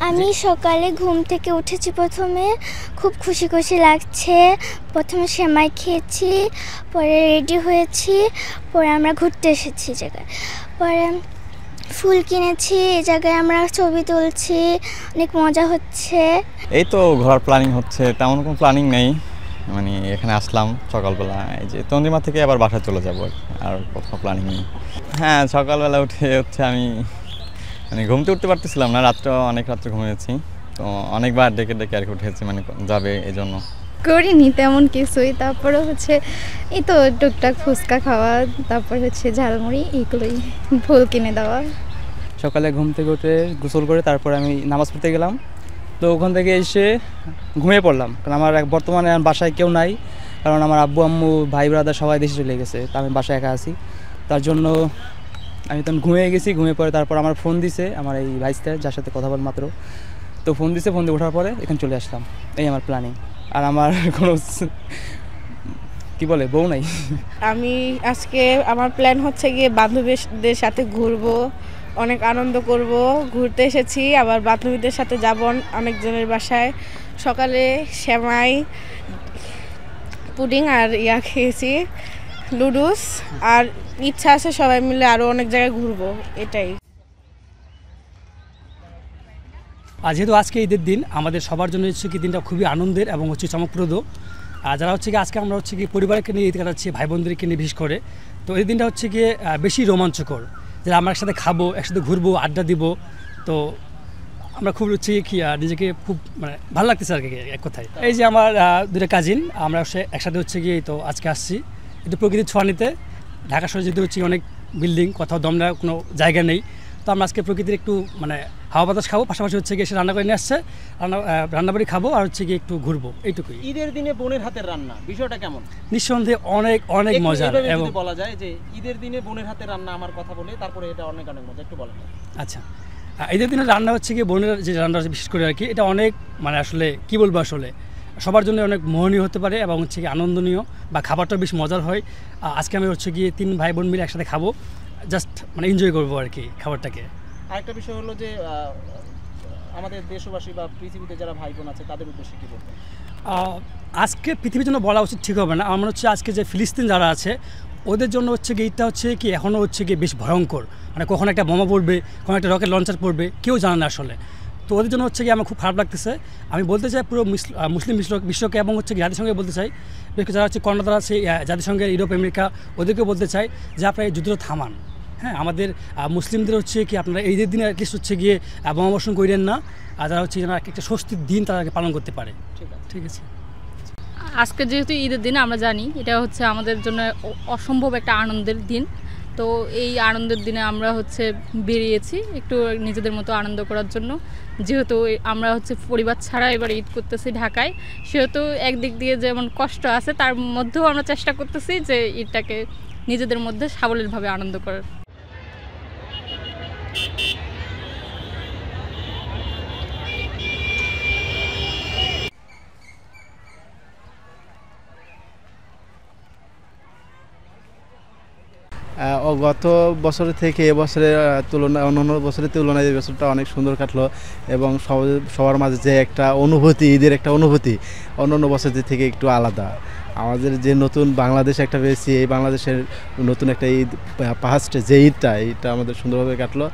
আমি সকালে ঘুম থেকে উঠেছি, প্রথমে খুব খুশি খুশি লাগছে। প্রথমে সেমাই খেয়েছি, পরে রেডি হয়েছি, পরে আমরা ঘুরতে এসেছি জায়গায়, পরে ফুল কিনেছি, এই জায়গায় আমরা ছবি তুলছি, অনেক মজা হচ্ছে। এই তো ঘোরার প্ল্যানিং হচ্ছে, তেমন কোনো প্ল্যানিং নেই, মানে এখানে আসলাম সকালবেলা, এই যে তন্দ্রিমা থেকে আবার বাসায় চলে যাবো, আর কোথাও প্ল্যানিং নেই। হ্যাঁ, সকালবেলা উঠে হচ্ছে আমি মানে ঘুমতে উঠতে পারতেছিলাম না, অনেক রাত্রে ঘুমিয়েছি, তো অনেকবার ডেকে ডেকে আর কি উঠেছি, মানে যাবে এই জন্য। করিনি তেমন কিছুই, তারপরে হচ্ছে এই তো টুকটাক ফুচকা খাওয়া, তারপর হচ্ছে ঝালমুড়ি, এইগুলোই, ফুল কিনে দেওয়া। সকালে ঘুম থেকে উঠে গোসল করে তারপরে আমি নামাজ পড়তে গেলাম, তো ওখান থেকে এসে ঘুমিয়ে পড়লাম, কারণ আমার বর্তমানে বাসায় কেউ নাই, কারণ আমার আব্বু আম্মু ভাই ব্রাদার সবাই দেশে চলে গেছে, তো আমি বাসায় একা আছি, তার জন্য আমি তখন ঘুমিয়ে গেছি। ঘুমিয়ে পড়ে তারপর আমার ফোন দিছে আমার এই ভাইসটা, যার সাথে কথা বল মাত্র, তো ফোন দিছে, ফোন দিয়ে ওঠার পরে এখানে চলে আসলাম। এই আমার প্ল্যানিং। আর আমার কোনো কি বলে বউ নাই। আমি আজকে আমার প্ল্যান হচ্ছে গিয়ে বান্ধবীদের সাথে ঘুরবো, অনেক আনন্দ করব। ঘুরতে এসেছি, আবার বান্ধবীদের সাথে যাব অনেকজনের বাসায়। সকালে সেমাই, পুডিং আর খেয়েছি, লুডুস, আর ইচ্ছা আছে সবাই মিলে আরও অনেক জায়গায় ঘুরবো, এটাই। আর যেহেতু আজকে ঈদের দিন, আমাদের সবার জন্য হচ্ছে কি দিনটা খুবই আনন্দের এবং হচ্ছে চমকপ্রদ। আর যারা হচ্ছে কি আজকে আমরা হচ্ছে কি পরিবারকে নিয়ে ঈদ কাটাচ্ছি, ভাই বোনদেরকে নিয়ে বিশেষ করে, তো এই দিনটা হচ্ছে গিয়ে বেশি রোমাঞ্চকর, যে আমরা একসাথে খাবো, একসাথে ঘুরবো, আড্ডা দিব। তো আমরা খুব হচ্ছে কি নিজেকে খুব মানে ভালো লাগতেছে আর কি, এক কথায়। এই যে আমার দুটো কাজিন, আমরা একসাথে হচ্ছে গিয়ে তো আজকে আসছি একটু প্রকৃতির ছোঁয়া নিতে। ঢাকা শহরে যেহেতু হচ্ছে অনেক বিল্ডিং, কোথাও দম নেওয়ার কোনো জায়গা নেই, তো আমরা আজকে প্রকৃতির একটু মানে হাওয়া বাতাস খাবো, পাশাপাশি হচ্ছে গিয়ে এসে রান্না করে নিয়ে আসছে, রান্নাবাড়ি খাবো, আর হচ্ছে গিয়ে একটু ঘুরবো, এইটুকুই। ঈদের দিনে বোনের হাতের রান্না বিষয়টা কেমন? নিঃসন্দেহে অনেক অনেক মজার, এবং বলা যায় যে ঈদের দিনে বোনের হাতের রান্না আমার কথা বলে তারপরে এটা অনেক অনেক মজা, একটু বলেন। আচ্ছা, ঈদের দিনে রান্না হচ্ছে গিয়ে বোনের যে রান্না বিশেষ করে আর কি, এটা অনেক মানে আসলে কি বলবো, আসলে সবার জন্য অনেক মোহনীয় হতে পারে এবং হচ্ছে গিয়ে আনন্দনীয়, বা খাবারটা বেশ মজার হয়। আজকে আমি হচ্ছে গিয়ে 3 ভাই বোন মিলে একসাথে খাবো, জাস্ট মানে এনজয় করবো আর কি খাবারটাকে। আরেকটা বিষয় হলো যে আমাদের দেশবাসী বা পৃথিবীতে যারা ভাই বোন আছে তাদের উদ্দেশ্যে কী বলবো? আজকে পৃথিবীর জন্য বলা উচিত ঠিক হবে না, আমার হচ্ছে আজকে যে ফিলিস্তিন যারা আছে ওদের জন্য হচ্ছে গিয়ে ঈদটা হচ্ছে কি এখনও হচ্ছে গিয়ে বেশ ভয়ঙ্কর, মানে কখন একটা বোমা পড়বে, কখন একটা রকেট লঞ্চার পড়বে, কেউ জানে না আসলে। তো ওদের জন্য হচ্ছে গিয়ে আমার খুব খারাপ লাগতেছে। আমি বলতে চাই পুরো মুসলিম বিশ্বকে এবং হচ্ছে জাতিসংঘে বলতে চাই, যারা হচ্ছে কর্ণধার আছে জাতিসংঘের, ইউরোপ, আমেরিকা, ওদেরকেও বলতে চাই যে আপনারা এই যুদ্ধটা থামান। হ্যাঁ, আমাদের মুসলিমদের হচ্ছে কি আপনারা ঈদের দিনে অ্যাটলিস্ট হচ্ছে গিয়ে বোমা বর্ষণ করেন না, আর যারা হচ্ছে একটা স্বস্তির দিন তারা পালন করতে পারে। ঠিক আছে। আজকে যেহেতু ঈদের দিন, আমরা জানি এটা হচ্ছে আমাদের জন্য অসম্ভব একটা আনন্দের দিন। তো এই আনন্দের দিনে আমরা হচ্ছে বেরিয়েছি একটু নিজেদের মতো আনন্দ করার জন্য। যেহেতু আমরা হচ্ছে পরিবার ছাড়া এবার ঈদ করতেছি ঢাকায়, সেহেতু একদিক দিয়ে যেমন কষ্ট আছে, তার মধ্যেও আমরা চেষ্টা করতেছি যে ঈদটাকে নিজেদের মধ্যে সাবলীলভাবে আনন্দ করার। গত বছরের থেকে এবছরের তুলনায়, অন্যান্য বছরের তুলনায় এই বছরটা অনেক সুন্দর কাটলো, এবং সবার মাঝে যে একটা অনুভূতি, ঈদের একটা অনুভূতি অন্যান্য বছরের থেকে একটু আলাদা। আমাদের যে নতুন বাংলাদেশ একটা পেয়েছি, এই বাংলাদেশের নতুন একটা ঈদ, পাস্টে যে ঈদটা আমাদের সুন্দরভাবে কাটলো।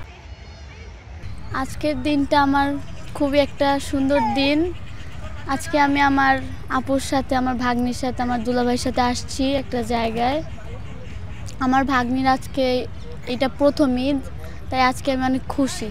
আজকের দিনটা আমার খুবই একটা সুন্দর দিন। আজকে আমি আমার আপুর সাথে, আমার ভাগ্নির সাথে, আমার দুলাভাইয়ের সাথে আসছি একটা জায়গায়। আমার ভাগ্নির আজকে এটা প্রথম ঈদ, তাই আজকে আমি অনেক খুশি।